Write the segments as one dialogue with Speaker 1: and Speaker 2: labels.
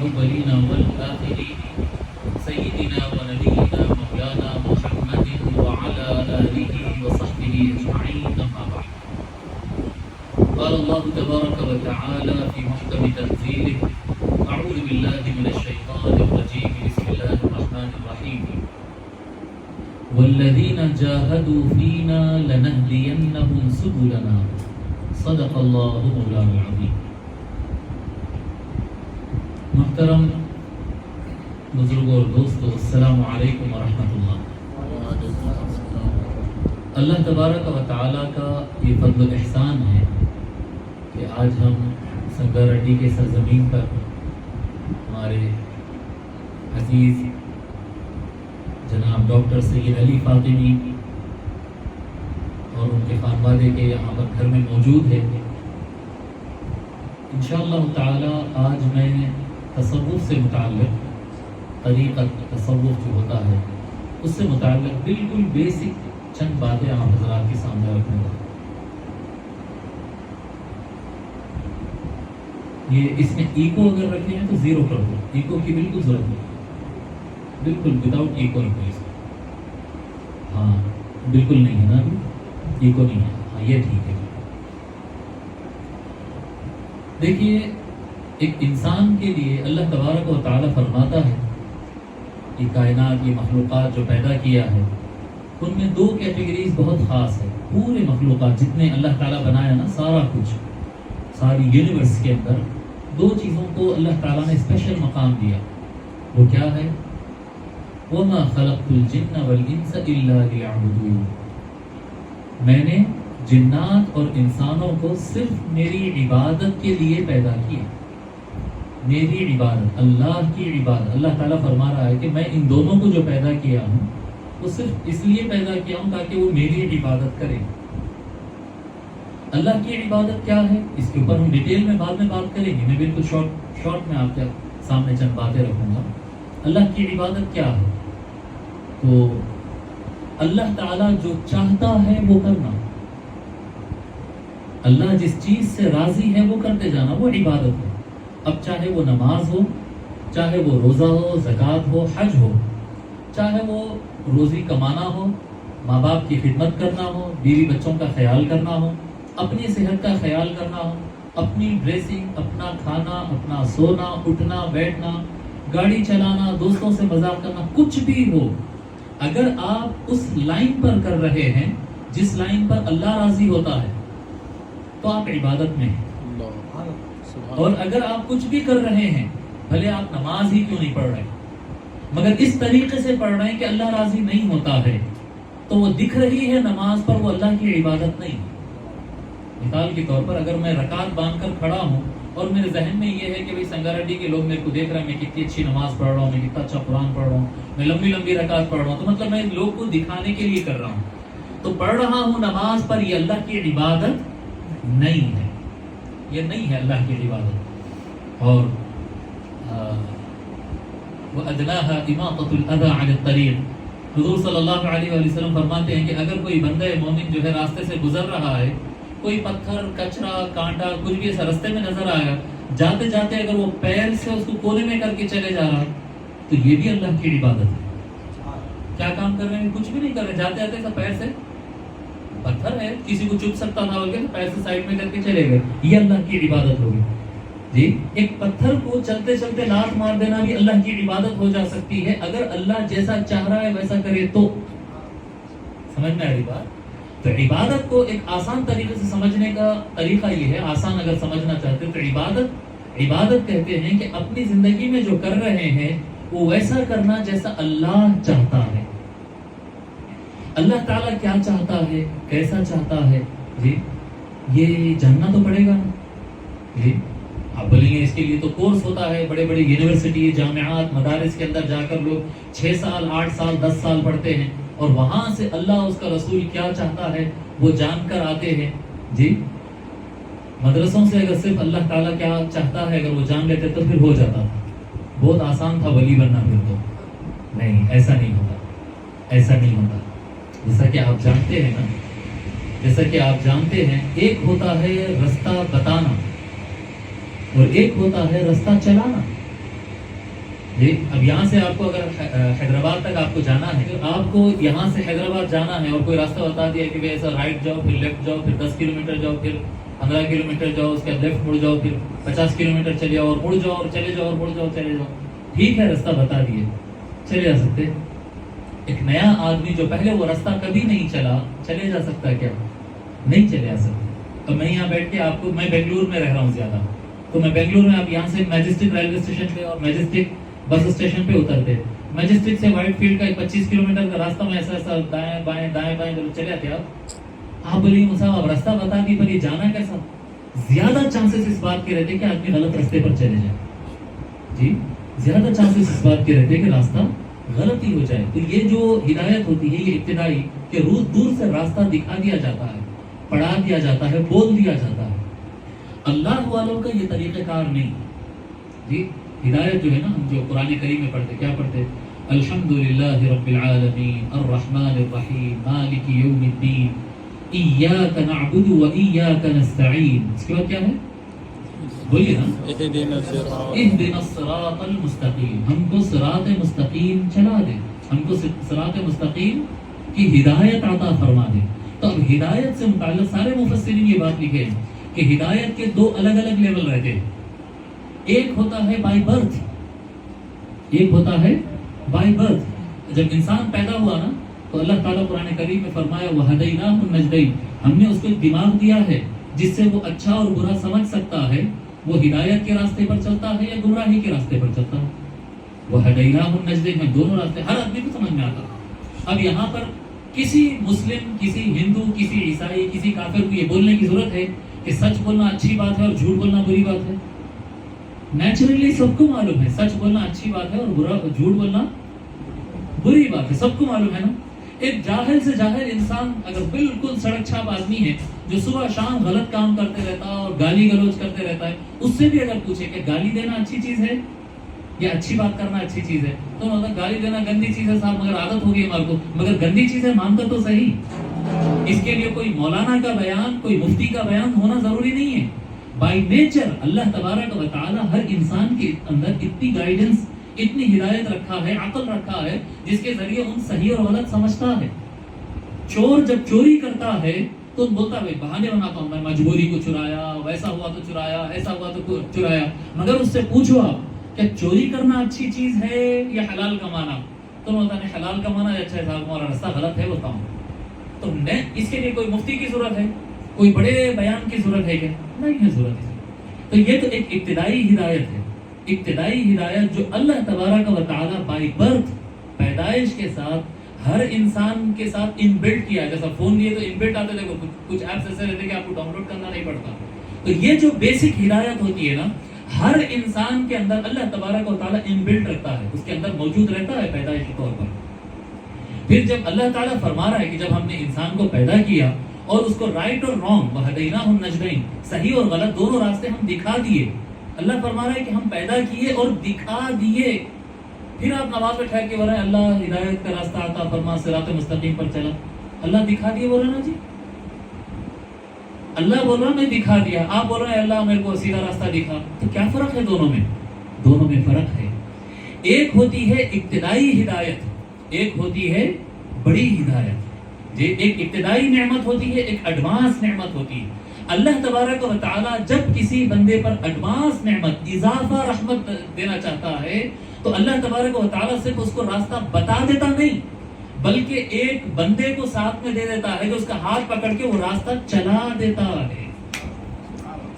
Speaker 1: الأولين والآخرين سيدنا ونبينا مولانا محمد وعلى آله وصحبه أجمعين أما بعد قال الله تبارك وتعالى في محكم تنزيله أعوذ بالله من الشيطان الرجيم بسم الله الرحمن الرحيم والذين جاهدوا فينا لنهدينهم سبلنا صدق الله مولانا العظيم. محترم بزرگوں اور دوستو، السلام علیکم ورحمۃ اللہ. اللہ تبارک و تعالیٰ کا یہ فضل و احسان ہے کہ آج ہم سنگاریڈی کے سرزمین پر ہمارے عزیز جناب ڈاکٹر سید علی فاطمی اور ان کے خانوادے کے یہاں پر گھر میں موجود ہے. انشاءاللہ تعالی آج میں تصوف سے متعلق طریقہ تصوف جو ہوتا ہے اس سے متعلق بالکل بیسک چند باتیں آپ حضرات کے سامنے رکھوں گا. یہ اس میں ایکو اگر رکھے ہیں تو زیرو کر دو، ایکو کی بالکل ضرورت نہیں، بالکل وداؤٹ ایکو نہیں. ہاں بالکل نہیں ہے نا، ایکو نہیں ہے. ہاں یہ ٹھیک ہے. دیکھیے ایک انسان کے لیے اللہ تبارک و تعالیٰ فرماتا ہے یہ کائنات، یہ مخلوقات جو پیدا کیا ہے ان میں دو کیٹیگریز بہت خاص ہے. پورے مخلوقات جتنے اللہ تعالیٰ بنایا نا، سارا کچھ ساری یونیورس کے اندر دو چیزوں کو اللہ تعالیٰ نے اسپیشل مقام دیا. وہ کیا ہے؟ وَمَا خَلَقْتُ الْجِنَّ وَالْإِنسَ إِلَّا لِيَعْبُدُونِ. میں نے جنات اور انسانوں کو صرف میری عبادت کے لیے پیدا کیا. میری عبادت، اللہ کی عبادت. اللہ تعالیٰ فرما رہا ہے کہ میں ان دونوں کو جو پیدا کیا ہوں وہ صرف اس لیے پیدا کیا ہوں تاکہ وہ میری عبادت کریں. اللہ کی عبادت کیا ہے اس کے اوپر ہم ڈیٹیل میں بعد میں بات کریں گے. میں بالکل شارٹ میں آپ کے سامنے چند باتیں رکھوں گا. اللہ کی عبادت کیا ہے؟ تو اللہ تعالیٰ جو چاہتا ہے وہ کرنا. اللہ جس چیز سے راضی ہے وہ کرتے جانا، وہ عبادت ہے. اب چاہے وہ نماز ہو، چاہے وہ روزہ ہو، زکوٰۃ ہو، حج ہو، چاہے وہ روزی کمانا ہو، ماں باپ کی خدمت کرنا ہو، بیوی بچوں کا خیال کرنا ہو، اپنی صحت کا خیال کرنا ہو، اپنی ڈریسنگ، اپنا کھانا، اپنا سونا، اٹھنا بیٹھنا، گاڑی چلانا، دوستوں سے مذاق کرنا، کچھ بھی ہو، اگر آپ اس لائن پر کر رہے ہیں جس لائن پر اللہ راضی ہوتا ہے تو آپ عبادت میں ہیں. اور اگر آپ کچھ بھی کر رہے ہیں، بھلے آپ نماز ہی کیوں نہیں پڑھ رہے مگر اس طریقے سے پڑھ رہے ہیں کہ اللہ راضی نہیں ہوتا ہے، تو وہ دکھ رہی ہے نماز پر، وہ اللہ کی عبادت نہیں. مثال کے طور پر اگر میں رکعت باندھ کر کھڑا ہوں اور میرے ذہن میں یہ ہے کہ بھائی سنگاریڈی کے لوگ میرے کو دیکھ رہے ہیں میں کتنی اچھی نماز پڑھ رہا ہوں، میں کتنا اچھا قرآن پڑھ رہا ہوں، میں لمبی لمبی رکعت پڑھ رہا ہوں، تو مطلب میں لوگ کو دکھانے کے لیے کر رہا ہوں، تو پڑھ رہا ہوں نماز پر، یہ اللہ کی عبادت نہیں ہے. یہ نہیں ہے اللہ کی عبادت. اور وَأَدْنَاهَا إِمَاطَةُ الْأَذَى عَنِ الطَّرِيقِ. حضور صلی اللہ علیہ وآلہ وسلم فرماتے ہیں کہ اگر کوئی بندہ مومن جو ہے راستے سے گزر رہا ہے، کوئی پتھر، کچرا، کانٹا، کچھ بھی ایسا راستے میں نظر آیا، جاتے جاتے اگر وہ پیر سے اس کو کونے میں کر کے چلے جا رہا ہے تو یہ بھی اللہ کی عبادت ہے. کیا کام کر رہے ہیں؟ کچھ بھی نہیں کر رہے، جاتے جاتے ایسا پیر سے، پتھر ہے کسی کو چپ سکتا تھا بول کے پیر سے سائڈ میں کر کے چلے گئے، یہ اللہ کی عبادت ہوگی. جی ایک پتھر کو چلتے چلتے لات مار دینا بھی اللہ کی عبادت ہو جا سکتی ہے اگر اللہ جیسا چاہ رہا ہے ویسا کرے تو. سمجھ میں آ رہی بات؟ تو عبادت کو ایک آسان طریقے سے سمجھنے کا طریقہ یہ ہے، آسان اگر سمجھنا چاہتے تو عبادت کہتے ہیں کہ اپنی زندگی میں جو کر رہے ہیں وہ ویسا کرنا جیسا اللہ چاہتا ہے. اللہ تعالیٰ کیا چاہتا ہے، کیسا چاہتا ہے، جی یہ جاننا تو پڑے گا. جی آپ بولیں گے اس کے لیے تو کورس ہوتا ہے، بڑے بڑے یونیورسٹی، جامعات، مدارس کے اندر جا کر لوگ 6 سال 8 سال 10 سال پڑھتے ہیں اور وہاں سے اللہ اس کا رسول کیا چاہتا ہے وہ جان کر آتے ہیں. جی مدرسوں سے اگر صرف اللہ تعالیٰ کیا چاہتا ہے اگر وہ جان لیتے تو پھر ہو جاتا تھا، بہت آسان تھا ولی بننا. پھر تو نہیں، ایسا نہیں ہوتا، ایسا نہیں ہوتا. جیسا کہ آپ جانتے ہیں نا، جیسا کہ آپ جانتے ہیں ایک ہوتا ہے رستہ بتانا اور ایک ہوتا ہے رستہ چلانا. اب یہاں سے آپ کو اگر حیدرآباد تک آپ کو جانا ہے، تو آپ کو یہاں سے حیدرآباد جانا ہے اور کوئی راستہ بتا دیا کہ ایسا رائٹ جاؤ، پھر لیفٹ جاؤ، پھر 10 کلومیٹر جاؤ، پھر 15 کلومیٹر جاؤ، اس کے بعد لیفٹ مڑ جاؤ، پھر 50 کلومیٹر چلے جاؤ اور مڑ جاؤ اور چلے جاؤ اور مڑ جاؤ چلے جاؤ، ٹھیک ہے راستہ بتا دیے، چلے جا سکتے؟ ایک نیا آدمی جو پہلے وہ راستہ کبھی نہیں چلا، چلے جا سکتا ہے کیا؟ نہیں چلے جا سکتا۔ تو میں یہاں بیٹھ کے آپ کو، میں بنگلور میں رہ رہا ہوں زیادہ، تو میں بنگلور میں، آپ یہاں سے میجسٹک ریلوے اسٹیشن پہ اور میجسٹک بس اسٹیشن پہ اترتے، میجسٹک سے وائٹ فیلڈ کا 25 کلومیٹر کا راستہ میں ایسا دائیں بائیں دائیں بائیں چلے جاتے آپ بولیے صاحب آپ راستہ بتا دی پر یہ جانا کیسا؟ زیادہ چانسز اس بات کے رہتے کہ آدمی غلط راستے پر چلے جائے، جی زیادہ چانسز اس بات کے رہتے کہ راستہ غلط ہی ہو جائے۔ تو یہ جو ہدایت ہوتی ہے یہ ابتدائی، کہ روز دور سے راستہ دکھا دیا جاتا ہے، پڑھا دیا جاتا ہے، بول دیا جاتا ہے۔ اللہ والوں کا یہ طریقہ کار نہیں جی۔ ہدایت جو ہے نا، ہم جو قرآن کریم میں پڑھتے، کیا پڑھتے؟ الحمدللہ رب العالمین الرحمن الرحیم مالک یوم الدین ایاک نعبد و ایاک نستعین۔ اس کے بعد کیا ہے؟ بولیے نا، اہدنا الصراط المستقیم، ہم کو صراط مستقیم چلا دے، ہم کو صراط مستقیم کی ہدایت عطا فرما دے۔ تو اب ہدایت سے متعلق سارے مفسرین یہ بات لکھے ہیں کہ ہدایت کے دو الگ الگ لیول رہتے ہیں۔ ایک ہوتا ہے بائی برتھ، ایک ہوتا ہے بائی برتھ۔ جب انسان پیدا ہوا نا تو اللہ تعالیٰ قرآن کریم میں فرمایا وَهَدَيْنَاهُ النَّجْدَيْنِ، ہم نے اس کو دماغ دیا ہے جس سے وہ اچھا اور برا سمجھ سکتا ہے، وہ ہدایت کے راستے پر چلتا ہے یا گمراہی کے راستے پر چلتا ہے۔ وَهَدَيْنَاهُ النَّجْدَيْنِ، دونوں راستے ہر آدمی کو سمجھ میں آتا۔ اب یہاں پر کسی مسلم، کسی ہندو، کسی عیسائی، کسی کافر کو یہ بولنے کی ضرورت ہے کہ سچ بولنا اچھی بات ہے اور جھوٹ بولنا بری بات ہے؟ نیچرلی سب کو معلوم ہے سچ بولنا اچھی بات ہے اور جھوٹ بولنا بری بات ہے، سب کو معلوم ہے نا۔ ایک جاہل سے جاہل انسان اگر بالکل سڑک چھاپ آدمی ہے جو صبح شام غلط کام کرتے رہتا ہے اور گالی گلوچ کرتے رہتا ہے، اس سے بھی اگر پوچھے کہ گالی دینا اچھی چیز ہے یا اچھی بات کرنا اچھی چیز ہے، تو مطلب گالی دینا گندی چیز ہے صاحب، مگر عادت ہوگی ہمارے کو، مگر گندی چیز ہے مانتا تو صحیح۔ اس کے لیے کوئی مولانا کا بیان، کوئی مفتی کا بیان ہونا ضروری نہیں ہے۔ بائی نیچر اللہ تبارک و تعالی ہر انسان کے اندر اتنی گائیڈنس، اتنی ہدایت رکھا ہے، عقل رکھا ہے، جس کے ذریعے ان صحیح اور غلط سمجھتا ہے۔ چور جب چوری کرتا ہے تو بولتا ہے بہانے بناتا ہوں، میں مجبوری کو چرایا، ویسا ہوا تو چرایا، ایسا ہوا تو چرایا۔ مگر اس سے پوچھو آپ کیا چوری کرنا اچھی چیز ہے یا حلال کمانا؟ تو بولتا ہے حلال کمانا اچھا ہے صاحب، ہمارا راستہ غلط ہے بتاؤں۔ تو اس کے لیے کوئی مفتی کی ضرورت ہے، کوئی بڑے بیان کی ضرورت ہے کیا؟ نہیں ہے ضرورت ہے۔ تو یہ تو ایک ابتدائی ہدایت ہے، ابتدائی ہدایت جو اللہ تبارک و تعالیٰ بائی برتھ، پیدائش کے ساتھ ہر انسان کے ساتھ ان بلٹ کیا ہے۔ جیسا فون لیے تو ان بلٹ آتے تھے، کچھ ایپس ایسے رہتے کہ آپ کو ڈاؤن لوڈ کرنا نہیں پڑتا۔ تو یہ جو بیسک ہدایت ہوتی ہے نا، ہر انسان کے اندر اللہ تبارک و تعالیٰ ان بلٹ رکھتا ہے، اس کے اندر موجود رہتا ہے پیدائشی طور پر۔ پھر جب اللہ تعالیٰ فرما رہا ہے کہ جب ہم نے انسان کو پیدا کیا اور اس کو رائٹ اور رانگ، وَهَدَيْنَاهُ النَّجْدَيْنِ، صحیح اور غلط دونوں راستے ہم دکھا دیے۔ اللہ فرما رہا ہے کہ ہم پیدا کیے اور دکھا دیے۔ پھر آپ نماز میں ٹھہر کے بول رہے ہیں اللہ ہدایت کا راستہ عطا فرما، صراط مستقیم پر چلا۔ اللہ دکھا دیے بول رہا نا جی، اللہ بول رہا میں دکھا دیا، آپ بول رہے ہیں اللہ میرے کو سیدھا راستہ دکھا۔ تو کیا فرق ہے دونوں میں؟ دونوں میں فرق ہے۔ ایک ہوتی ہے ابتدائی ہدایت، ایک ہوتی ہے بڑی ہدایت۔ ایک ابتدائی نعمت ہوتی ہے، ایک ایڈوانس نعمت ہوتی ہے۔ اللہ تبارک و تعالیٰ جب کسی بندے پر ایڈوانس نعمت، اضافہ رحمت دینا چاہتا ہے تو اللہ تبارک و تعالیٰ صرف اس کو راستہ بتا دیتا نہیں، بلکہ ایک بندے کو ساتھ میں دے دیتا ہے جو اس کا ہاتھ پکڑ کے وہ راستہ چلا دیتا ہے۔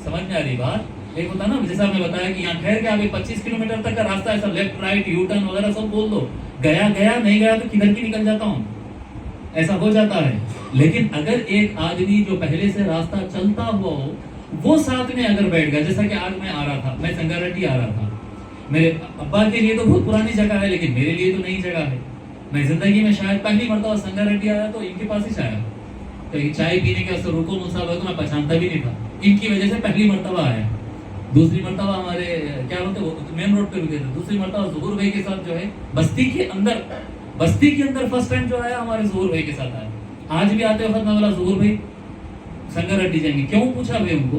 Speaker 1: سمجھ میں آ رہی بات؟ ایک ہوتا نا جیسا میں بتایا کہ یہاں ٹھہر کے آپ 25 کلومیٹر تک کا راستہ ایسا لیفٹ رائٹ یو ٹرن وغیرہ سب بول دو، گیا گیا، نہیں گیا تو کدھر کی نکل جاتا ہوں، ایسا ہو جاتا ہے۔ لیکن اگر ایک آدمی جو پہلے سے راستہ چلتا ہوا ہو، وہ ساتھ میں اگر بیٹھ گیا، جیسا کہ آج میں آ رہا تھا، میں سنگاریڈی آ رہا تھا، میرے ابا کے لیے تو بہت پرانی جگہ ہے لیکن میرے لیے تو نئی جگہ ہے۔ میں زندگی میں شاید پہلی مرتبہ سنگاریڈی آیا تو ان کے پاس ہی آیا، تو چائے پینے کے واسطے رکو مصعب ہے تو میں پہچانتا بھی نہیں تھا، ان کی وجہ سے پہلی مرتبہ آیا۔ دوسری مرتبہ ہمارے کیا بولتے مین روڈ پہ رکے تھے، دوسری مرتبہ ظہور بھائی کے ساتھ جو ہے بستی کے اندر فرسٹ ٹائم جو آیا ہمارے ظہور بھائی کے ساتھ آیا۔ آج بھی آتے وقت میں بولا ظہور بھائی سنگاریڈی جائیں گے، کیوں پوچھا بھائی ان کو،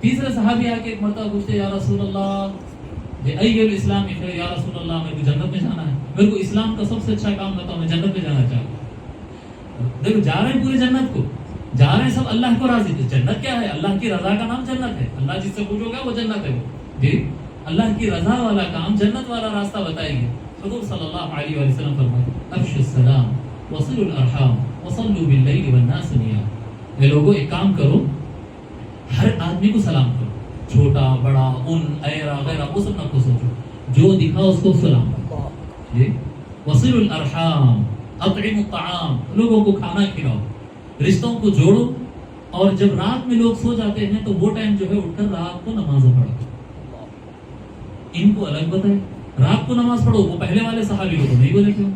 Speaker 1: تیسرے صحابی آ کے ایک مرتبہ پوچھتے یا رسول اللہ ایل اسلام یا رسول اللہ میرے کو جنت میں جانا ہے، میرے کو اسلام کا سب سے اچھا کام بتاؤ، میں جنت میں جانا چاہتا ہوں۔ دیکھو جا رہے ہیں پوری جنت کو، جا رہے ہیں سب اللہ کو راضی تھے۔ جنت کیا ہے؟ اللہ کی رضا کا نام جنت ہے۔ اللہ جس سے پوچھو گا وہ جنت ہے وہ جی، اللہ کی رضا والا کام، جنت والا راستہ بتائیں گے۔ حضور صلی اللہ علیہ وآلہ وسلم فرماتے افشوا السلام وصلوا الارحام وصلوا باللیل والناس نیام۔ اے لوگوں ایک کام کرو، ہر آدمی کو سلام کرو، چھوٹا بڑا ان ایرا غیرہ وہ سب نہ کو سوچو، جو دکھا اس کو سلام کرو جی۔ وصلوا الارحام اطعموا الطعام، لوگوں کو کھانا کھلاؤ، رشتوں کو جوڑو، اور جب رات میں لوگ سو جاتے ہیں تو وہ ٹائم جو ہے اٹھ کر رات کو نماز پڑھو۔ ان کو الگ بتائے رات کو نماز پڑھو، وہ پہلے والے صحابی کو تو نہیں بولے کیوں؟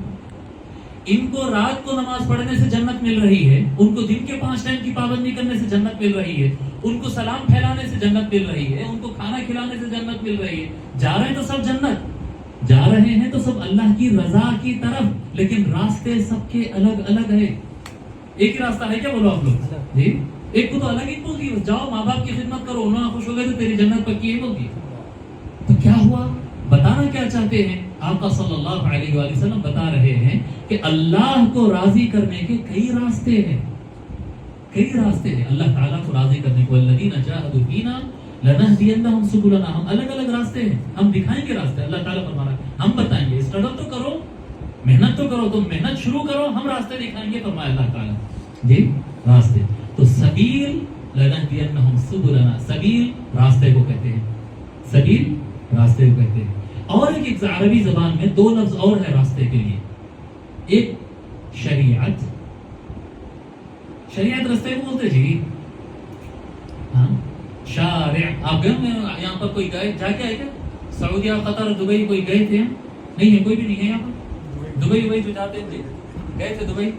Speaker 1: ان کو رات کو نماز پڑھنے سے جنت مل رہی ہے، ان کو دن کے 5 ٹائم کی پابندی کرنے سے جنت مل رہی ہے، ان کو سلام پھیلانے سے جنت مل رہی ہے، ان کو کھانا کھلانے سے جنت مل رہی ہے۔ جا رہے ہیں تو سب جنت، جا رہے ہیں تو سب اللہ کی رضا کی طرف، لیکن راستے سب کے الگ الگ ہے۔ ایک ہی راستہ ہے کیا بولو آپ لوگ جی؟ ایک کو تو الگ ہی بول دی، جاؤ ماں باپ کی خدمت کرو، انہوں نے خوش ہو گئے تو تیری جنت پکی ہے بول دی۔ تو کیا ہوا؟ بتانا کیا چاہتے ہیں؟ آقا صلی اللہ علیہ وآلہ وسلم بتا رہے ہیں کہ اللہ کو راضی کرنے کے کئی راستے ہیں، کئی راستے ہیں اللہ تعالیٰ کو راضی کرنے کو۔ الذین جاہدوا فینا لنہدینہم سبلنا، ہم الگ الگ راستے ہیں، ہم دکھائیں گے راستے، اللہ تعالیٰ فرما رہا ہے ہم بتائیں گے، اسٹرگل تو کرو، محنت تو کرو، تم محنت شروع کرو، ہم راستے دکھائیں گے، فرمایا اللہ تعالیٰ جی راستے۔ تو سبیل لنہدینہم سبلنا، سبیل راستے کو کہتے ہیں، سبیل راستے کو کہتے ہیں۔ اور ایک عربی زبان میں 2 لفظ اور ہے راستے کے لیے، ایک شریعت، شریعت راستے کو بولتے جی ہاں، شارع۔ آپ گئے یہاں پر کوئی گئے جا کے آئے کیا؟ سعودیہ قطر دبئی کوئی گئے تھے؟ نہیں ہے، کوئی بھی نہیں ہے یہاں پر دبئی جو جاتے تھے گئے تھے دبئی،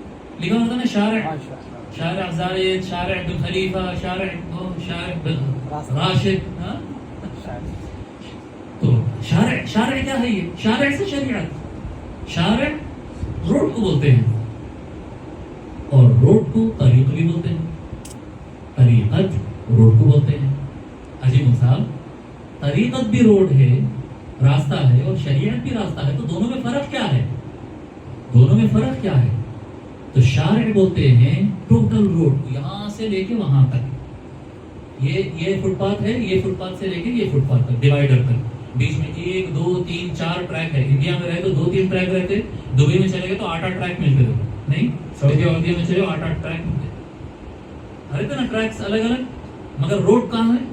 Speaker 1: لکھا ہوتا نا شارع، شارع زاید، شارع بن خلیفہ، شارع راشد۔ ہاں تو شارع کیا ہے؟ یہ شارع سے شریعت، شارع روڈ کو بولتے ہیں، اور روڈ کو طریق بھی بولتے ہیں، طریقت روڈ کو بولتے ہیں۔ عجیب صاحب، طریقت بھی روڈ ہے، راستہ ہے، اور شریعت بھی راستہ ہے، تو دونوں میں فرق کیا ہے؟ دونوں میں فرق کیا ہے؟ تو شارع بولتے ہیں ٹوٹل روڈ کو، یہاں سے لے کے وہاں تک، یہ فٹ پاتھ ہے، یہ فٹ پاتھ سے لے کے یہ فٹ پاتھ تک، ڈیوائیڈر تک، بیچ میں 1 2 3 4 ٹریک ہے۔ انڈیا میں رہے تو 2-3 ٹریک رہتے، دبئی میں چلے گئے تو 8 ٹریک ملتے تھے، نہیں سعودی عربیہ میں چلے 8 ٹریک ملتے رہتے نا، ٹریکس الگ الگ، مگر روڈ کہاں ہے؟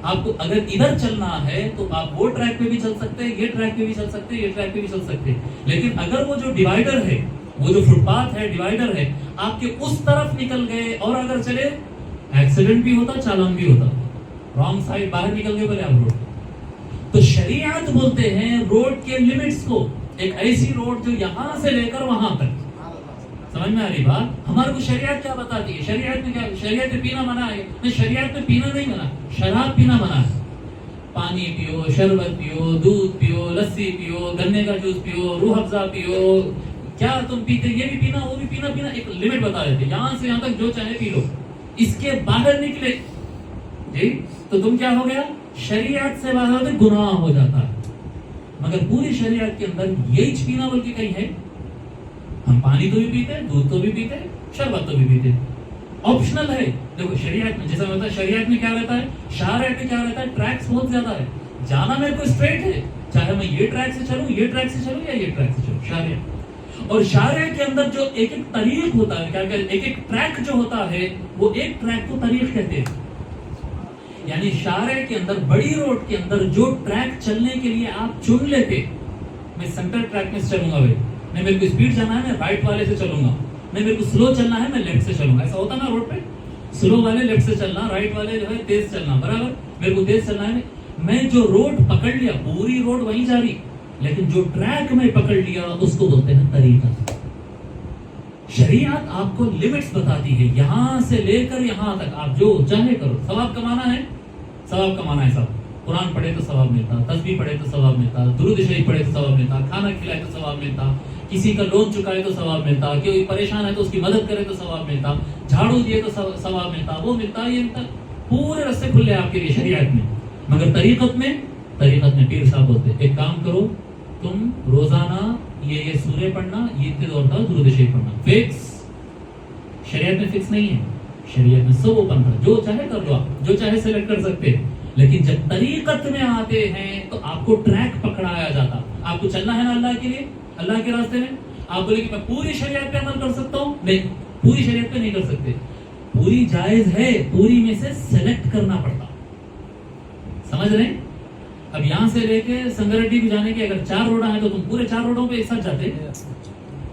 Speaker 1: آپ کو اگر ادھر چلنا ہے تو آپ وہ ٹریک پہ بھی چل سکتے ہیں، یہ ٹریک پہ بھی چل سکتے ہیں، یہ ٹریک پہ بھی چل سکتے ہیں، لیکن اگر وہ جو ڈیوائیڈر ہے، وہ جو فٹ پاتھ ہے، ڈیوائیڈر ہے، آپ کے اس طرف نکل گئے اور اگر چلے، ایکسیڈنٹ بھی ہوتا، چالان بھی ہوتا، رانگ سائڈ باہر نکل گئے بولے آپ روڈ۔ تو شریعت بولتے ہیں روڈ کے لیمٹس کو، ایک ایسی روڈ جو یہاں سے لے کر وہاں تک۔ سمجھ میں آ رہی بات؟ ہمارے کو شریعت کیا بتاتی ہے؟ شریعت میں کیا؟ شریعت میں پینا منع ہے؟ نہیں، شریعت میں پینا نہیں منع، شراب پینا منع ہے۔ پانی پیو، شربت پیو، دودھ پیو، لسی پیو، گنے کا جوس پیو، روح افزا پیو، کیا تم پیتے، یہ بھی پینا وہ بھی پینا، پینا ایک لمٹ بتا دیتے، یہاں سے یہاں تک جو چاہے پی لو، اس کے باہر نکلے جی تو تم کیا ہو گیا؟ شریعت سے باہر ہوتے گناہ ہو جاتا ہے۔ مگر پوری شریعت کے اندر یہی پینا بلکہ کہیں ہے، ہم پانی تو بھی پیتے ہیں، دودھ تو بھی پیتے ہیں، شربت تو بھی پیتے ہیں، آپشنل ہے۔ دیکھو شریعت میں جیسا ہوتا ہے، شریعت میں کیا رہتا ہے، شارع میں کیا رہتا ہے، ٹریکس بہت زیادہ ہے، جانا میرے کو اسٹریٹ ہے، چاہے میں یہ ٹریک سے چلوں، یہ ٹریک سے چلوں، یا یہ ٹریک سے چلوں، شارع۔ اور شارع کے اندر جو ایک ایک طریق ہوتا ہے، کیا کہ ایک ایک ٹریک جو ہوتا ہے، وہ ایک ٹریک کو طریق کہتے ہیں۔ یعنی شارع کے اندر، بڑی روڈ کے اندر جو ٹریک چلنے کے لیے آپ چن لیتے، میں سینٹر ٹریک میں سے چلوں گا بھائی، نہیں میرے کو اسپیڈ جانا ہے، میں رائٹ والے سے چلوں گا، نہیں میرے کو سلو چلنا ہے، میں لیفٹ سے چلوں گا، ایسا ہوتا نا روڈ پہ، سلو والے لیفٹ سے چلنا، رائٹ والے جو ہے تیز چلنا، برابر میرے کو تیز چلنا ہے، میں جو روڈ پکڑ لیا پوری روڈ وہیں جاری، لیکن جو ٹریک میں پکڑ لیا اس کو بولتے ہیں طریقہ۔ شریعت آپ کو لمٹس بتاتی ہے، یہاں سے لے کر یہاں تک آپ جو چاہے کرو، ثواب کمانا ہے، ثواب کمانا ہے، سب قرآن پڑھے تو ثواب ملتا، تسبیح پڑھے تو ثواب ملتا، درود شریف پڑھے تو ثواب ملتا، کھانا کھلائے تو ثواب ملتا، کسی کا لون چکائے تو ثواب ملتا، کوئی پریشان ہے تو اس کی مدد کرے تو ثواب ملتا، جھاڑو دیے تو ثواب ملتا، وہ ملتا، یہ ملتا، پورے راستے کھلے آپ کے لیے شریعت میں. مگر طریقت میں پیر صاحب بولتے ایک کام کرو, تم روزانہ یہ سورے پڑھنا, یہ اتنے دور تک درود شریف پڑھنا, فکس. شریعت میں فکس نہیں ہے, شریعت میں سب اوپن ہے, جو چاہے کر لو آپ, جو چاہے سلیکٹ کر سکتے. لیکن جب طریقت میں آتے ہیں تو آپ کو ٹریک پکڑایا جاتا. آپ کو چلنا ہے نا اللہ کے لیے, اللہ کے راستے میں. آپ بولے کہ میں پوری شریعت پہ عمل کر سکتا ہوں, نہیں, پوری شریعت پہ نہیں کر سکتے. پوری جائز ہے, پوری میں سے سلیکٹ کرنا پڑتا. سمجھ رہے ہیں؟ اب یہاں سے لے کے سنگریڈی بھی جانے کے اگر 4 روڈاں ہیں تو تم پورے 4 روڈوں پہ ایک ساتھ جاتے.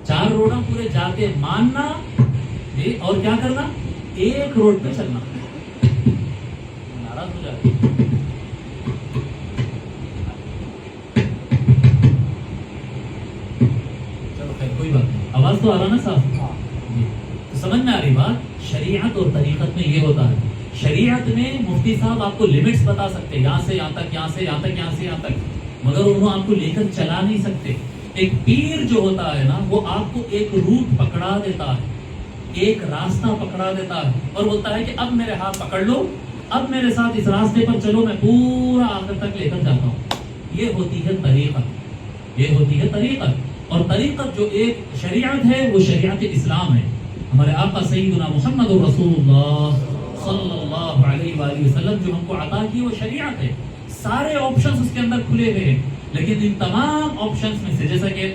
Speaker 1: 4 روڈاں پورے جا کے ماننا اور کیا کرنا, ایک روڈ پہ چلنا. ناراض ہو جاتے. چلو خیر کوئی بات نہیں, آواز تو آ رہا نا صاحب؟ تو سمجھ میں آ رہی بات. شریعت اور طریقت میں یہ ہوتا ہے. شریعت میں مفتی صاحب آپ کو لمٹس بتا سکتے, یہاں سے یہاں تک, یہاں سے یہاں تک, یہاں سے یہاں تک, مگر انہوں آپ کو لے کر چلا نہیں سکتے. ایک پیر جو ہوتا ہے نا, وہ آپ کو ایک روٹ پکڑا دیتا ہے, ایک راستہ پکڑا دیتا ہے اور بولتا ہے کہ اب میرے ہاتھ پکڑ لو, اب میرے ساتھ اس راستے پر چلو, میں پورا آخر تک لے کر جاتا ہوں. یہ ہوتی ہے طریقت, یہ ہوتی ہے طریقت. اور طریقت جو ایک شریعت ہے وہ شریعت اسلام ہے. ہمارے آقا سیدنا محمد رسول اللہ صلی اللہ علیہ وآلہ وسلم جو ہم کو عطا کی وہ شریعت ہے. سارے آپشنز اس کے اندر کھلے ہوئے ہیں. لیکن ان تمام آپشنز میں سے جیسا کہ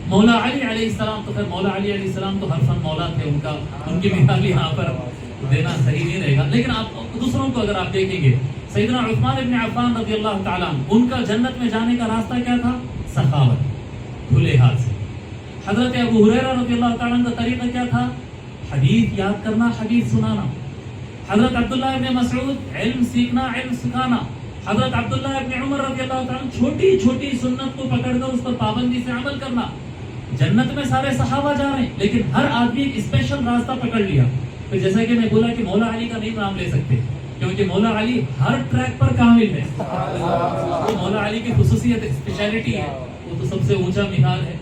Speaker 1: مولا علی علیہ السلام, تو پھر مولا علی علیہ السلام تو ہر فن مولا تھے, ان کی مثال یہاں پر دینا صحیح نہیں رہے گا. لیکن آپ دوسروں کو اگر آپ دیکھیں گے, سیدنا عثمان ابن عفان رضی اللہ تعالیٰ عنہ, ان کا جنت میں جانے کا راستہ کیا تھا؟ سخاوت, کھلے ہاتھ سے. حضرت ابو ہریرہ رضی اللہ تعالیٰ عنہ کا طریقہ کیا تھا؟ حدیث یاد کرنا, حدیث سنانا. حضرت عبداللہ ابن مسعود علم سیکھنا, علم سکھانا. حضرت عبداللہ ابن عمر رضی اللہ تعالیٰ عنہ چھوٹی چھوٹی سنت کو پکڑ کر اس پر پابندی سے عمل کرنا. جنت میں سارے صحابہ جا رہے ہیں, لیکن ہر آدمی ایک اسپیشل راستہ پکڑ لیا. پھر جیسا کہ میں بولا کہ مولا علی کا نہیں نام لے سکتے, کیونکہ مولا علی ہر ٹریک پر کامل ہے. وہ مولا علی کی خصوصیت ہے, اسپیشلٹی ہے, وہ تو سب سے اونچا مثال ہے.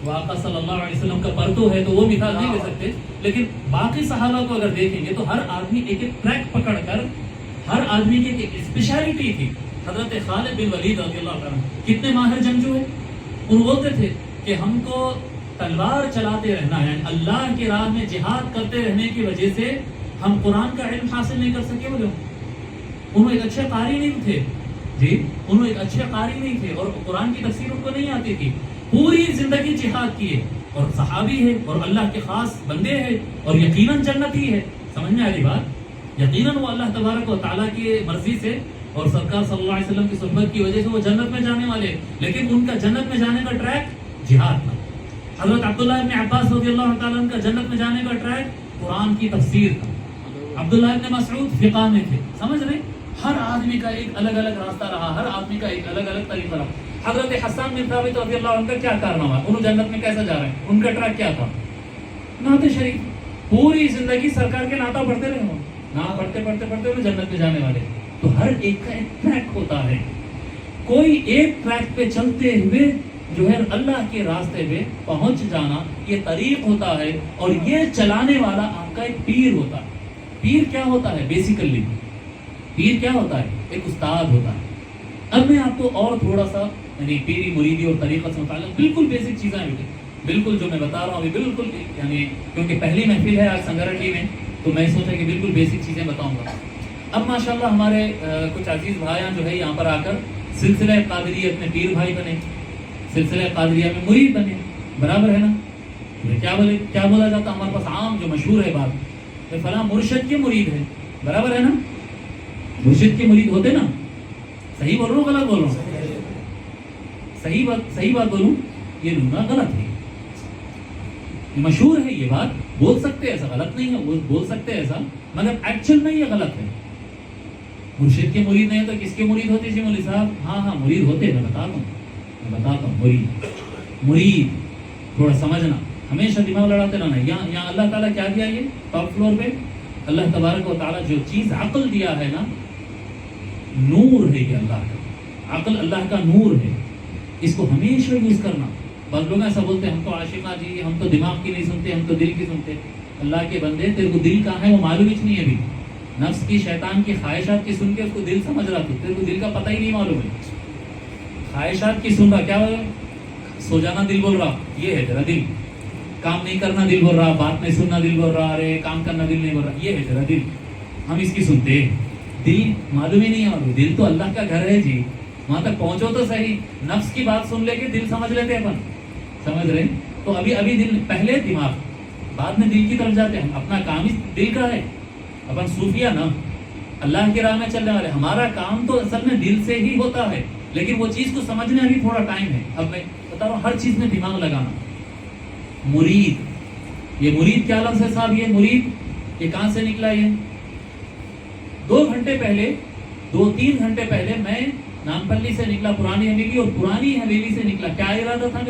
Speaker 1: وہ آقا صلی اللہ علیہ وسلم کا پرتو ہے, تو وہ مثال نہیں لے سکتے. لیکن باقی صحابہ کو اگر دیکھیں گے تو ہر آدمی ایک ایک ٹریک پکڑ کر, ہر آدمی کی ایک اسپیشلٹی تھی. حضرت خالد بن ولید رضی اللہ عنہ کتنے ماہر جنگجو ہیں. ان بولتے تھے کہ ہم کو تلوار چلاتے رہنا ہے, اللہ کی راہ میں جہاد کرتے رہنے کی وجہ سے ہم قرآن کا علم حاصل نہیں کر سکے. بولے انہوں ایک اچھے قاری نہیں تھے جی, انہوں ایک اچھے قاری نہیں تھے, اور قرآن کی تفسیر ان کو نہیں آتی تھی. پوری زندگی جہاد کیے, اور صحابی ہے, اور اللہ کے خاص بندے ہیں, اور یقیناً جنتی ہے. سمجھ میں آ رہی بات؟ یقیناً وہ اللہ تبارک و تعالیٰ کی مرضی سے اور سرکار صلی اللہ علیہ وسلم کی صحبت کی وجہ سے وہ جنت میں جانے والے, لیکن ان کا جنت میں جانے کا ٹریک جہاد تھا. حضرت عبداللہ ابن عباس رضی اللہ تعالیٰ عنہ کا جنت میں جانے کا ٹریک قرآن کی تفسیر تھا. عبداللہ ابن مسعود فقہ میں تھے. سمجھ رہے؟ ہر آدمی کا ایک الگ الگ راستہ رہا, ہر آدمی کا ایک الگ الگ طریقہ رہا. حضرت حسان بن ثابت رضی اللہ عنہ کا کیا کارنامہ, انہوں جنت میں کیسے جا رہے ہیں, ان کا ٹریک کیا تھا؟ نعت شریف. پوری زندگی سرکار کے نعتہ پڑھتے رہے, نعت پڑھتے پڑھتے پڑھتے انہوں جنت میں جانے والے. تو ہر ایک کا ایک ٹریک ہوتا ہے. کوئی ایک ٹریک پہ چلتے ہوئے جو ہے اللہ کے راستے پہ پہنچ جانا, یہ طریق ہوتا ہے. اور یہ چلانے والا آپ کا ایک پیر ہوتا ہے. پیر کیا ہوتا ہے بیسیکلی؟ پیر کیا ہوتا ہے؟ ایک استاد ہوتا ہے. اب میں آپ کو اور تھوڑا سا یعنی پیری مریدی اور طریقت سے متعلق بالکل بیسک چیزیں ہیں, بالکل جو میں بتا رہا ہوں ابھی بالکل, یعنی کیونکہ پہلی محفل ہے آج سنگرٹی میں, تو میں سوچا کہ بالکل بیسک چیزیں بتاؤں گا. اب ماشاءاللہ ہمارے کچھ عزیز بھائیاں جو ہے یہاں پر آ کر سلسلہ قادریت میں پیر بھائی بنے, سلسلہ قادریہ میں مرید بنے. برابر ہے نا؟ کیا بولا جاتا ہمارے پاس عام جو مشہور ہے بات, کہ فلاں مرشد کے مرید ہے. برابر ہے نا؟ مرشد کے مرید ہوتے نا. صحیح بول رہا ہوں غلط بول رہا ہوں؟ صحیح بات بولوں, یہ لونا غلط ہے. مشہور ہے یہ بات, بول سکتے ایسا, غلط نہیں ہے, بول سکتے ایسا, مگر ایکچوئل میں یہ غلط ہے. مرشد کے مرید نہیں تو کس کے مرید ہوتے جی مولوی صاحب؟ ہاں مرید ہوتے, میں بتاتا ہوں. مرید تھوڑا سمجھنا, ہمیشہ دماغ لڑاتے رہنا. یہاں اللہ تعالیٰ کیا دیا, یہ ٹاپ فلور پہ اللہ تبارک و تعالیٰ جو چیز عقل دیا ہے نا, نور ہے. یہ اللہ کا عقل, اللہ کا نور ہے. اس کو ہمیشہ یوز کرنا. بعض لوگ ایسا بولتے ہیں ہم تو عاشقاں جی, ہم تو دماغ کی نہیں سنتے, ہم تو دل کی سنتے. اللہ کے بندے تیرے کو دل کہاں ہے وہ معلوم ہی نہیں ہے ابھی. نفس کی شیطان کی خواہشات کی سن کے اس کو دل سمجھ رہا تھا, تیرے کو دل کا پتہ ہی نہیں معلوم ہے. خواہشات کی سن رہا, کیا ہو, سو جانا دل بول رہا, یہ ہے تیرا دل. کام نہیں کرنا دل بول رہا, بات نہیں سننا دل بول رہا, ارے کام کرنا دل نہیں بول رہا, یہ ہے تیرا دل. ہم اس کی سنتے, دل معلوم ہی نہیں ہے. دل تو اللہ کا گھر ہے جی, وہاں تک پہنچو تو صحیح. نفس کی بات سن لے کے دل سمجھ لیتے اپن, سمجھ رہے. تو ابھی دل, پہلے دماغ, بعد میں دل کی طرف جاتے ہیں. اپنا کام ہی دل کا ہے. اپن صوفیہ نا, اللہ کی راہ میں چلنے والے, ہمارا کام تو اصل میں دل سے ہی ہوتا ہے, لیکن وہ چیز کو سمجھنے ابھی تھوڑا ٹائم ہے. اب میں بتا رہا ہوں ہر چیز میں دماغ لگانا. مرید, یہ مرید کیا لفظ ہے صاحب, یہ مرید یہ کہاں سے نکلا؟ یہ 2-3 گھنٹے پہلے میں نامپلی سے نکلا پرانی حویلی, اور پرانی حویلی سے نکلا. کیا ارادہ تھا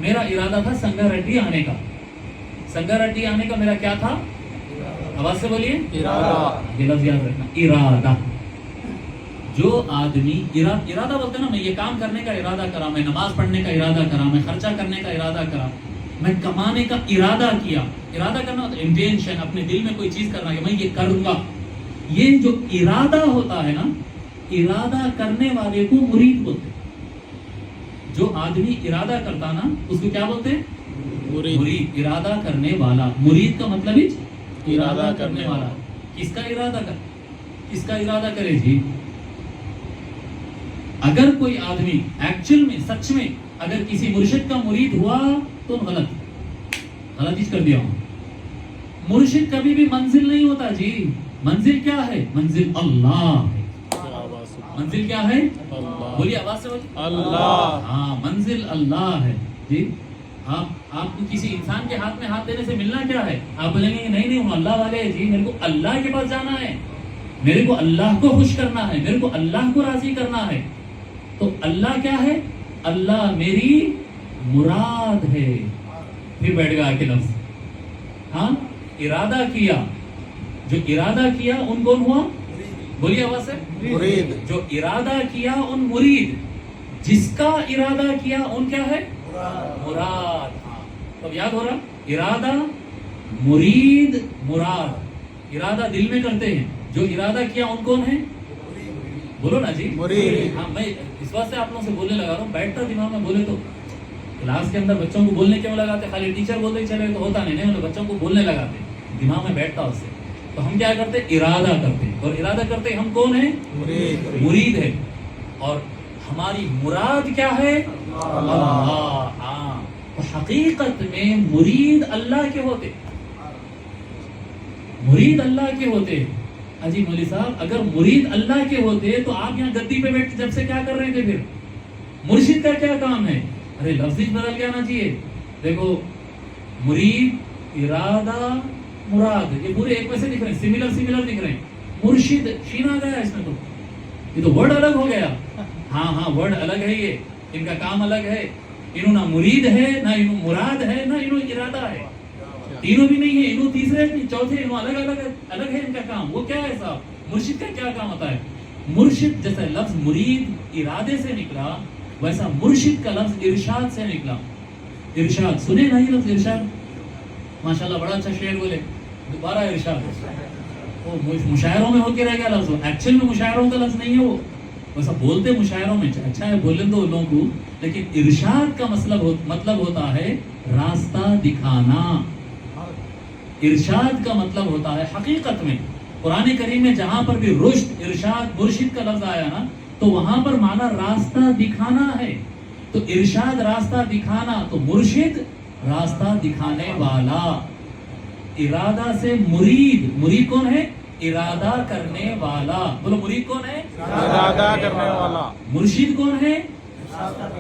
Speaker 1: میرا ارادہ تھا سنگاریڈی آنے کا. سنگاریڈی آنے کا میرا کیا تھا؟ آواز سے بولیے. ارادہ. یہ لفظ یاد رکھنا, ارادہ. جو آدمی ارادہ بولتے ہیں نا, میں یہ کام کرنے کا ارادہ کرا, میں نماز پڑھنے کا ارادہ کرا, میں خرچہ کرنے کا ارادہ کرا, میں کمانے کا ارادہ کیا. ارادہ کرنا ہوتا ہے انٹینشن, اپنے دل میں کوئی چیز کرنا کہ میں یہ کروں گا. یہ جو ارادہ ہوتا ہے نا, ارادہ کرنے والے کو مرید بولتے ہیں. جو آدمی ارادہ کرتا نا اس کو کیا بولتے ہیں؟ مرید. ارادہ کرنے والا. مرید کا مطلب ہی ارادہ کرنے والا. کس کا ارادہ کرے جی؟ اگر کوئی آدمی ایکچوئل میں, سچ میں اگر کسی مرشد کا مرید ہوا تو غلط چیز کر دیا ہوں. مرشد کبھی بھی منزل نہیں ہوتا جی. منزل کیا ہے؟ منزل اللہ ہے. منزل کیا ہے؟ بولیے آواز سے بولیے. اللہ. ہاں, منزل اللہ ہے جی. آپ کو کسی انسان کے ہاتھ میں ہاتھ دینے سے ملنا کیا ہے؟ آپ بولیں گے نہیں ہم اللہ والے ہیں جی, میرے کو اللہ کے پاس جانا ہے, میرے کو اللہ کو خوش کرنا ہے, میرے کو اللہ کو راضی کرنا ہے. تو اللہ کیا ہے؟ اللہ میری مراد ہے. پھر بیٹھ گیا کے لفظ. ہاں, ارادہ کیا. جو ارادہ کیا ان کون ہوا؟ بولیے آواز سے. مرید. جو ارادہ کیا ان مرید. جس کا ارادہ کیا ان کیا ہے؟ مراد. اب یاد ہو رہا, ارادہ, مرید, مراد. ارادہ دل میں کرتے ہیں, جو ارادہ کیا ان کون ہیں؟ بولو نا جی. مرید. ہاں, میں اس واسطے آپ لوگوں سے بولنے لگا رہا ہوں. بیٹھتا دماغ میں بولے تو کلاس کے اندر بچوں کو بولنے کیوں لگاتے؟ خالی ٹیچر بولتے چلے تو ہوتا نہیں, بچوں کو بولنے لگاتے, دماغ میں بیٹھتا اس سے. تو ہم کیا کرتے؟ ارادہ کرتے. اور ارادہ کرتے ہم کون ہیں؟ مرید ہے. اور ہماری مراد کیا ہے؟ اللہ. ہاں, تو حقیقت میں مرید اللہ کے ہوتے. مرید اللہ کے ہوتے. اجی مولوی صاحب, اگر مرید اللہ کے ہوتے تو آپ یہاں گدی پہ بیٹھ جب سے کیا کر رہے تھے؟ پھر مرشد کا کیا کام ہے؟ ارے لفظ بدل کے آنا چاہیے. دیکھو, مرید, ارادہ, مراد, یہ پورے ایک ویسے دکھ رہے ہیں, سملر دکھ رہے ہیں. مرشد شین آ گیا اس میں, تو یہ تو ورڈ الگ ہو گیا. ہاں, ورڈ الگ ہے, یہ ان کا کام الگ ہے. انہوں نہ مرید ہے, نہ انہوں مراد ہے, نہ انہوں ارادہ ہے. تینوں بھی نہیں ہے, انہوں تیسرے نہیں, چوتھے, انہوں الگ ہے ان کا کام. وہ کیا ہے صاحب؟ مرشد کا کیا کام ہوتا ہے؟ مرشد جیسے لفظ مرید ارادے سے نکلا, ویسا مرشد کا لفظ ارشاد سے نکلا. ارشاد سنے نا, یہ لفظ ارشاد, ماشاءاللہ بڑا اچھا شعر بولے. دوبارہ ارشاد, وہ مشاعروں میں ہو کے رہ گیا لفظ. ایکچوئل میں مشاعروں کا لفظ نہیں ہے وہ, ویسا بولتے مشاعروں میں, اچھا ہے بولیں دو لوگوں کو, لیکن ارشاد کا مطلب ہوتا ہے راستہ دکھانا. ارشاد کا مطلب ہوتا ہے حقیقت میں قرآن کریم میں جہاں پر بھی رشد, ارشاد, مرشد کا لفظ آیا نا, تو وہاں پر مانا راستہ دکھانا ہے. تو ارشاد راستہ دکھانا, تو مرشد راستہ دکھانے والا. ارادہ سے مرید. مرید کون ہے؟ ارادہ کرنے والا. بولو, مرید کون ہے؟ ارادہ کرنے والا. مرشد کون ہے؟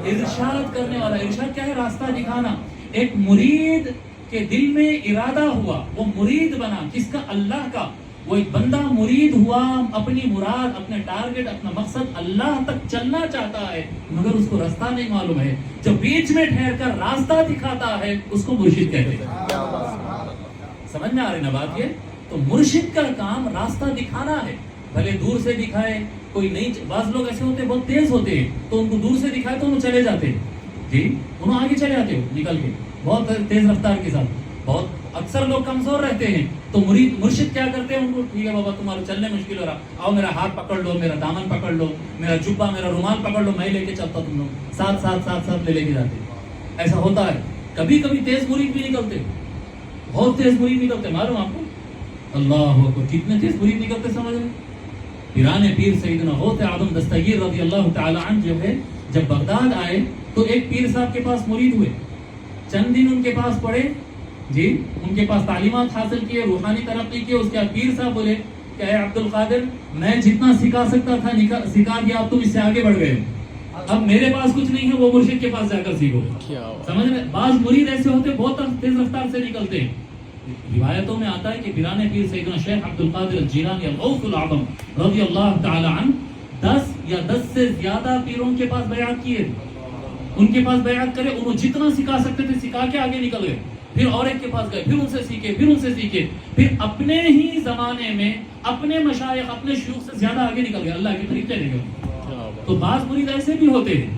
Speaker 1: ارشاد کرنے والا. ارشاد کیا ہے؟ راستہ دکھانا. ایک مرید کے دل میں ارادہ ہوا, وہ مرید بنا. کس کا؟ اللہ کا. وہ ایک بندہ مرید ہوا, اپنی مراد, اپنے ٹارگٹ, اپنا مقصد اللہ تک چلنا چاہتا ہے, مگر اس کو راستہ نہیں معلوم ہے. جو بیچ میں ٹھہر کر راستہ دکھاتا ہے اس کو مرشد کہتے ہیں. سمجھ میں آ رہی نا بات یہ؟ تو مرشد کا کام راستہ دکھانا ہے. بھلے دور سے دکھائے, کوئی نہیں. بعض لوگ ایسے ہوتے ہیں بہت تیز ہوتے ہیں, تو ان کو دور سے دکھائے تو انہوں چلے جاتے ہیں جی, انہوں آگے چلے جاتے ہو نکل کے بہت تیز رفتار کے ساتھ. بہت اکثر لوگ کمزور رہتے ہیں تو مرشد کیا کرتے ہیں ان کو، ٹھیک ہے بابا تمہارا چلنے مشکل ہو رہا، آؤ میرا ہاتھ پکڑ لو، میرا دامن پکڑ لو، میرا جبہ میرا رومال پکڑ لو، میں لے کے چلتا، تم لوگ ساتھ لے کے جاتے. ایسا ہوتا ہے. کبھی کبھی تیز مرید بھی نکلتے، بہت تیز مرید نکلتے، معلوم آپ کو؟ اللہ اکبر، کتنے تیز مرید نکلتے سمجھ رہے؟ پیران پیر سیدنا غوث اعظم دستگیر رضی اللہ تعالی عنہ جو ہے جب بغداد آئے تو ایک پیر صاحب کے پاس مرید ہوئے، چند دن ان کے پاس پڑھے جی، ان کے پاس تعلیمات حاصل کیے، روحانی ترقی کی. اس کے بعد پیر صاحب بولے کہ اے عبد القادر، میں جتنا سکھا سکتا تھا سکھا دیا، اب تم اس سے آگے بڑھ گئے، اب میرے پاس کچھ نہیں ہے، وہ مرشد کے پاس جا کر سیکھو. سمجھ رہے؟ بعض مرید ایسے ہوتے بہت تیز رفتار سے نکلتے ہیں. روایتوں میں آتا ہے کہ پیران پیر سیدنا شیخ عبد القادر الجیلانی الغوث الاعظم رضی اللہ تعالی عنہ 10 سے زیادہ پیروں کے پاس بیعت کیے، ان کے پاس بیعت کرے، انہوں جتنا سکھا سکتے تھے سکھا کے آگے نکل گئے. پھر اور ایک کے پاس گئے، پھر ان سے سیکھے، پھر اپنے ہی زمانے میں اپنے مشائخ اپنے شیوخ سے زیادہ آگے نکل گئے، اللہ کے قریب چلے گئے. تو بعض مرید ایسے بھی ہوتے ہیں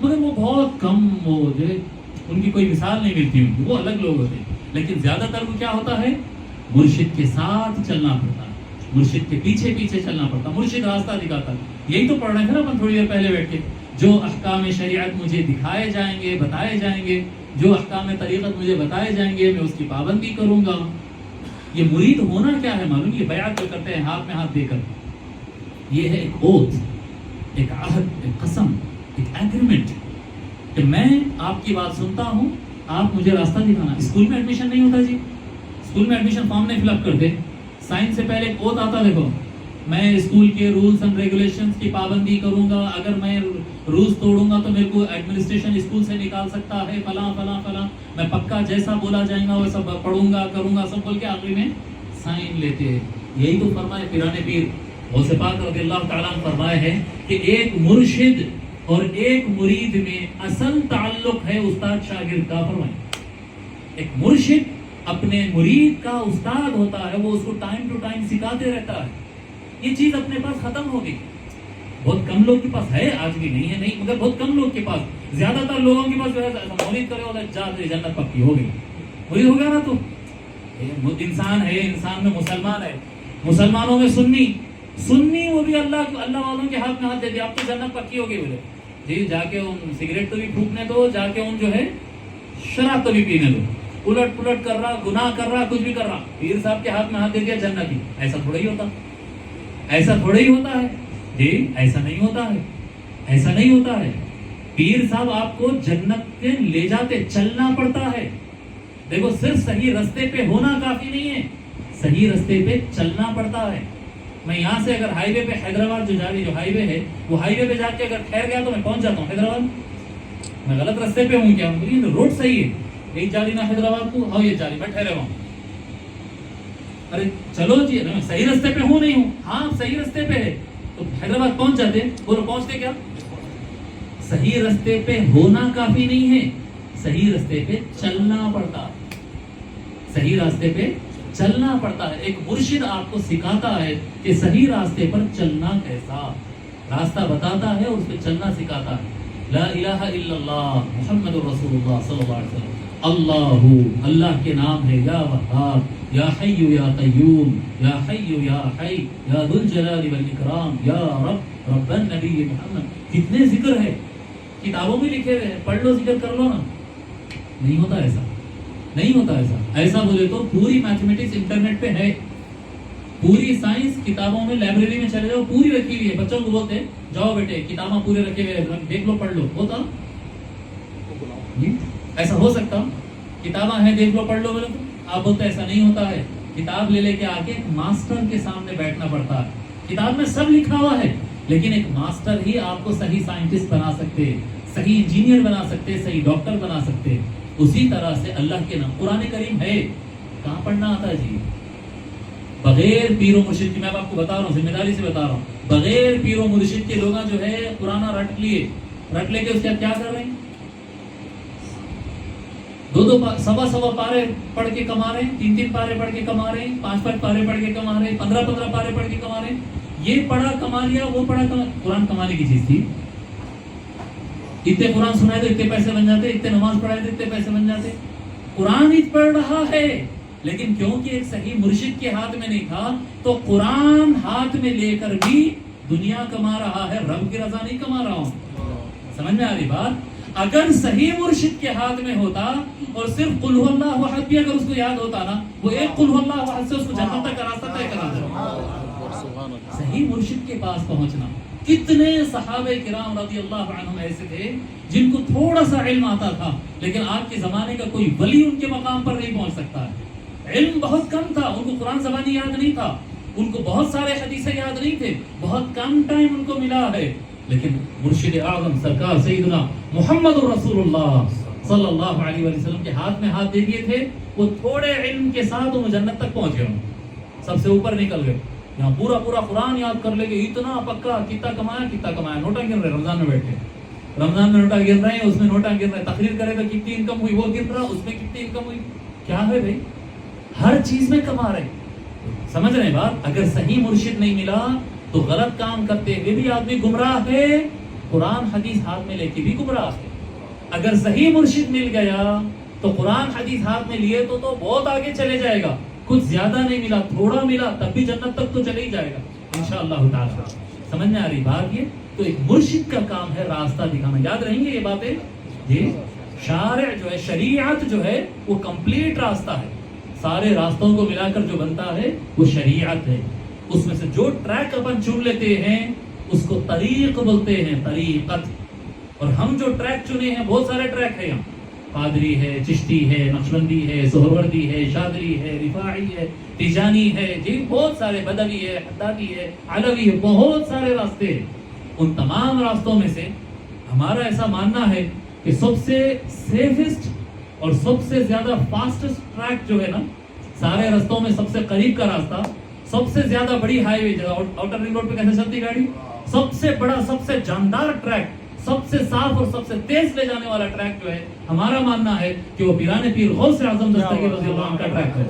Speaker 1: مگر وہ بہت کم، وہ جو ان کی کوئی مثال نہیں ملتی، ان کی وہ الگ لوگ ہوتے ہیں. لیکن زیادہ تر کیا ہوتا ہے، مرشد کے ساتھ چلنا پڑتا ہے، مرشد کے پیچھے چلنا پڑتا ہے، مرشد راستہ دکھاتا ہے. یہی تو پڑھ رہے تھے نا اپن تھوڑی دیر پہلے بیٹھ کے، جو احکام شریعت مجھے دکھائے جائیں گے، بتائے جائیں گے، جو احکام طریقت مجھے بتائے جائیں گے، میں اس کی پابندی کروں گا. یہ مرید ہونا کیا ہے معلوم؟ یہ بیعت جو کرتے ہیں ہاتھ میں ہاتھ دے کر، یہ ہے ایک اوتھ، ایک عہد، ایک قسم، ایک ایگریمنٹ کہ میں آپ کی بات سنتا ہوں، آپ مجھے راستہ دکھانا. اسکول میں ایڈمیشن نہیں ہوتا جی، اسکول میں ایڈمیشن فارم نہیں فل اپ کرتے، سائنس سے پہلے ایک اوتھ آتا، دیکھو میں اسکول کے رولز اینڈ ریگولیشنز کی پابندی کروں گا، اگر میں رولز توڑوں گا تو میرے کو ایڈمنسٹریشن اسکول سے نکال سکتا ہے، فلاں فلاں فلاں، میں پکا جیسا بولا جائے گا ویسا پڑھوں گا کروں گا، سب بول کے آخری میں سائن لیتے ہیں. یہی تو فرمائے پیران پیر غوث پاک رضی اللہ تعالیٰ عنہ فرمائے ہیں کہ ایک مرشد اور ایک مرید میں اصل تعلق ہے استاد شاگرد کا. فرمائے ایک مرشد اپنے مرید کا استاد ہوتا ہے، وہ اس کو ٹائم ٹو ٹائم سکھاتے رہتا ہے. یہ چیز اپنے پاس ختم ہو گئی، بہت کم لوگ کے پاس ہے، آج بھی نہیں ہے نہیں، مگر بہت کم لوگ کے پاس. زیادہ تر لوگوں کے پاس جو ہے مولید کرے ہوتا ہے، جا جنت پکی ہو گئی، مرید ہو گیا نا. تو انسان ہے، انسان میں مسلمان ہے، مسلمانوں میں سنی وہ بھی اللہ والوں کے ہاتھ میں ہاتھ دے دیا، اب تو جنت پکی ہو گئی. بولے جی جا کے ان سگریٹ تو بھی پھونکنے دو، جا کے ان جو ہے شراب تو بھی پینے دو، الٹ پلٹ کر رہا، گناہ کر رہا، کچھ بھی کر رہا، پیر صاحب کے ہاتھ میں ہاتھ دے دیا جنت کی. ایسا تھوڑا ہی ہوتا، ایسا تھوڑا ہی ہوتا ہے جی، ایسا نہیں ہوتا ہے، ایسا نہیں ہوتا ہے. پیر صاحب آپ کو جنت کے لے جاتے، چلنا پڑتا ہے. دیکھو صرف صحیح رستے پہ ہونا کافی نہیں ہے، صحیح رستے پہ چلنا پڑتا ہے. میں یہاں سے اگر ہائی وے پہ حیدرآباد جو جا رہی جو ہائی وے ہے، وہ ہائی وے پہ جا کے اگر ٹھہر گیا تو میں پہنچ جاتا ہوں حیدرآباد. میں غلط رستے پہ ہوں کیا؟ روڈ صحیح ہے، ایک جا رہی نا حیدرآباد کو، ہاں یہ جا رہی، میں ٹھہرے ہوا ہوں. ارے چلو جی، میں صحیح رستے پہ ہوں نہیں ہوں، ہاں صحیح رستے پہ ہے تو حیدرآباد پہنچ جاتے. بولو پہنچتے کیا؟ صحیح رستے پہ ہونا کافی نہیں ہے، صحیح رستے پہ چلنا پڑتا، صحیح راستے پہ چلنا پڑتا ہے. ایک مرشد آپ کو سکھاتا ہے کہ صحیح راستے پر چلنا کیسا، راستہ بتاتا ہے اور اس پہ چلنا سکھاتا ہے. لا الہ الا اللہ محمد رسول اللہ صلی اللہ علیہ وسلم. اللہ کے نام ہے یا وہاب، یا حی یا قیوم، یا حی یا حی، یا ذو الجلال والاکرام، یا رب النبی محمد. کتنے ذکر ہے، کتابوں میں لکھے ہوئے ہیں، پڑھ لو، ذکر کر لو نا. نہیں ہوتا ایسا، نہیں ہوتا ایسا. ایسا بولے تو پوری میتھمیٹکس انٹرنیٹ پہ ہے، پوری سائنس کتابوں میں، لائبریری میں چلے جاؤ پوری رکھی ہوئی ہے. بچوں کو بولتے جاؤ بیٹے کتاباں پورے رکھے ہوئے دیکھ لو، پڑھ لو. ہوتا ایسا ہو سکتا؟ کتاباں ہیں دیکھ لو پڑھ لو بولے تو آپ بولتے ایسا نہیں ہوتا ہے. کتاب لے کے آ کے ماسٹر کے سامنے بیٹھنا پڑتا ہے. کتاب میں سب لکھا ہوا ہے لیکن ایک ماسٹر ہی آپ کو صحیح سائنٹسٹ بنا سکتے، صحیح انجینئر بنا سکتے، صحیح ڈاکٹر بنا سکتے. اسی طرح سے اللہ کے نام قرآن کریم ہے، کہاں پڑھنا آتا ہے جی؟ بغیر پیر و مرشد کی، میں آپ کو بتا رہا ہوں، ذمہ داری سے بتا رہا ہوں، بغیر پیر و مرشد کے لوگ جو ہے قرآن رٹ لے کے اس کے کیا کر رہے ہیں؟ دو سوا پارے پڑھ کے کما رہے ہیں، 3 پارے پڑھ کے کما رہے ہیں، 5 پارے پڑھ کے کما رہے ہیں، 15 پارے پڑھ کے کما رہے ہیں. یہ پڑھا کما لیا، وہ پڑھا کما. قرآن کمانے کی چیز تھی. اتنے قرآن سنائے تو اتنے پیسے بن جاتے، اتنے نماز پڑھائے تو اتنے پیسے بن جاتے. قرآن ہی پڑھ رہا ہے لیکن کیونکہ ایک صحیح مرشد کے ہاتھ میں نہیں تھا تو قرآن ہاتھ میں لے کر بھی دنیا کما رہا ہے، رب کی رضا نہیں کما رہا ہوں. سمجھ میں آ رہی بات؟ اگر صحیح مرشد کے ہاتھ میں ہوتا اور صرف قل هو اللہ احد بھی اگر اس کو یاد ہوتا نا، وہ ایک قل هو اللہ احد سے اس کو جنت تک کا راستہ طے کرا دیتا. صحیح مرشد کے پاس پہنچنا. کتنے صحابہ کرام رضی اللہ عنہم ایسے تھے جن کو تھوڑا سا علم آتا تھا، لیکن آج کے زمانے کا کوئی ولی ان کے مقام پر نہیں پہنچ سکتا ہے. علم بہت کم تھا، ان کو قرآن زبانی یاد نہیں تھا، ان کو بہت سارے حدیثیں یاد نہیں تھے، بہت کم ٹائم ان کو ملا ہے، لیکن مرشد اعظم سرکار سیدنا محمد رسول اللہ صلی اللہ علیہ وسلم کے ہاتھ میں ہاتھ دے دیے تھے. وہ تھوڑے علم کے ساتھ وہ جنت تک پہنچ گئے، سب سے اوپر نکل گئے. یہاں پورا قرآن یاد کر لے گے، اتنا پکا، کتنا کمایا، نوٹا گن رہے، رمضان میں بیٹھے، رمضان میں نوٹا گر رہے ہیں، اس میں نوٹا گر رہے ہیں، تقریر کرے تو کتنی انکم ہوئی، وہ گر رہا اس میں کتنی انکم ہوئی. کیا ہے بھائی؟ ہر چیز میں کما رہے. سمجھ رہے ہیں بات؟ اگر صحیح مرشد نہیں ملا تو غلط کام کرتے ہوئے بھی آدمی گمراہ ہے، قرآن حدیث ہاتھ میں لے کے بھی گمراہ ہے. اگر صحیح مرشد مل گیا تو قرآن حدیث ہاتھ میں لیے تو بہت آگے چلے جائے گا. کچھ زیادہ نہیں ملا، تھوڑا ملا، تب بھی جنت تک تو چلے ہی جائے گا انشاءاللہ تعالی. سمجھ میں آ رہی بات؟ یہ تو ایک مرشد کا کام ہے راستہ دکھانا. یاد رہیں گے یہ باتیں؟ جی، شارع جو ہے، شریعت جو ہے وہ کمپلیٹ راستہ ہے. سارے راستوں کو ملا کر جو بنتا ہے وہ شریعت ہے. اس میں سے جو ٹریک اپن چن لیتے ہیں اس کو طریق بولتے ہیں، طریقت. اور ہم جو ٹریک چنے ہیں، بہت سارے ٹریک ہیں یہاں، قادری ہے، چشتی ہے، نقشبندی ہے، سہروردی ہے، شاذلی ہے، رفاعی ہے، تیجانی ہے، جی بہت سارے، بدوی ہے، حدادی ہے، علوی ہے، بہت سارے راستے ہیں. ان تمام راستوں میں سے ہمارا ایسا ماننا ہے کہ سب سے سیفسٹ اور سب سے زیادہ فاسٹسٹ ٹریک جو ہے نا، سارے راستوں میں سب سے قریب کا راستہ، سب سے زیادہ بڑی ہائی وے، آؤٹر رنگ روڈ پہ کیسے چلتی گاڑی، سب سے بڑا، سب سے جاندار ٹریک، سب سے صاف اور سب سے تیز لے جانے والا ٹریک جو ہے، ہمارا ماننا ہے کہ وہ پیران پیر غوث اعظم دستگیر رضی اللہ عنہ کا ٹریک ہے.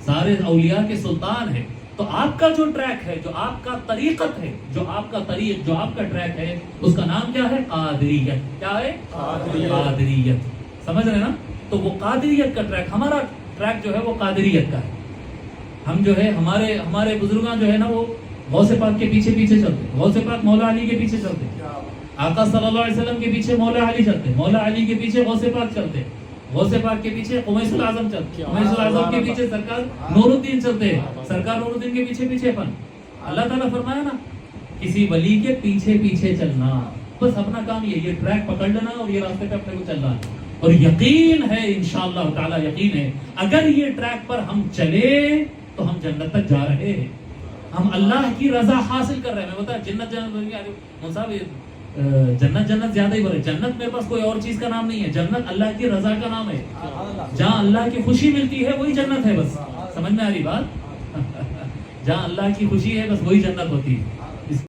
Speaker 1: سارے اولیاء کے سلطان ہے. تو آپ کا جو ٹریک ہے، جو آپ کا طریقت ہے، جو آپ کا طریق، جو آپ کا ٹریک ہے، اس کا نام کیا ہے؟ قادریت. کیا ہے؟ قادریت. سمجھ رہے نا؟ تو وہ قادریت کا ٹریک، ہمارا ٹریک جو ہے وہ قادریت کا ہے. ہم جو ہے ہمارے بزرگاں جو ہے نا، وہ غوث پاک کے پیچھے پیچھے چلتے، غوث پاک مولا علی کے پیچھے چلتے، آقا صلی اللہ علیہ وسلم کے پیچھے مولا علی چلتے، مولا علی کے پیچھے غوث پاک چلتے، غوث پاک کے پیچھے قمیص الاعظم چلتے، قمیص الاعظم کے پیچھے سرکار نور الدین چلتے، سرکار نور الدین کے پیچھے پیچھے اپن. اللہ تعالیٰ فرمایا نا، کسی ولی کے پیچھے پیچھے چلنا، بس اپنا کام یہ ٹریک پکڑ لینا اور یہ راستے پہ اپنے کو چلنا ہے. اور یقین ہے انشاءاللہ تعالیٰ، یقین ہے اگر یہ ٹریک پر ہم چلے تو ہم جنت تک جا رہے ہیں، ہم اللہ کی رضا حاصل کر رہے ہیں. میں بتا جنت جنت زیادہ ہی بولے، جنت میرے پاس کوئی اور چیز کا نام نہیں ہے، جنت اللہ کی رضا کا نام ہے. جہاں اللہ کی خوشی ملتی ہے وہی جنت ہے. بس سمجھ میں آ رہی بات؟ جہاں اللہ کی خوشی ہے بس وہی جنت ہوتی ہے.